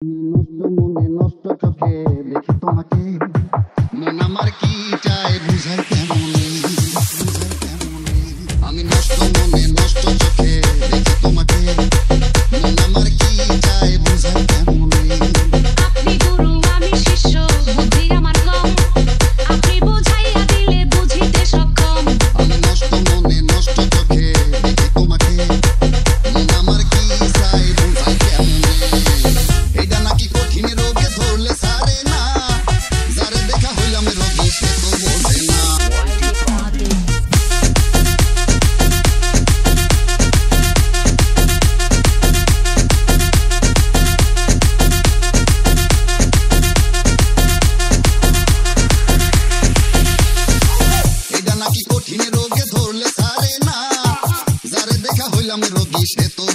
নষ্ট মনে নষ্ট চোখে দেখি তোমাকে, মন আমার কি চায় বুঝাই কেমনে, আমি নষ্ট মনে নষ্ট চোখে দেখি তোমাকে, মন আমার কি চায় বুঝাই কেমনে। আপনি গুরু আমি শিষ্য, বুদ্ধি আমার কম, আপনি বুঝাইয়া দিলে বুঝিতে সক্ষম। আমি নষ্ট মনে নষ্ট চোখে দেখি তোমাকে, মন আমার কি চায় বুঝাই কেমনে। এটা নাকি কঠিন রোগে ধরলে সারে না, যারে দেখা হইলাম রোগী সে তো বোঝে না। এটা নাকি কঠিন রোগে ধরলে সারে না, যারে দেখা হইলাম রোগী সে তো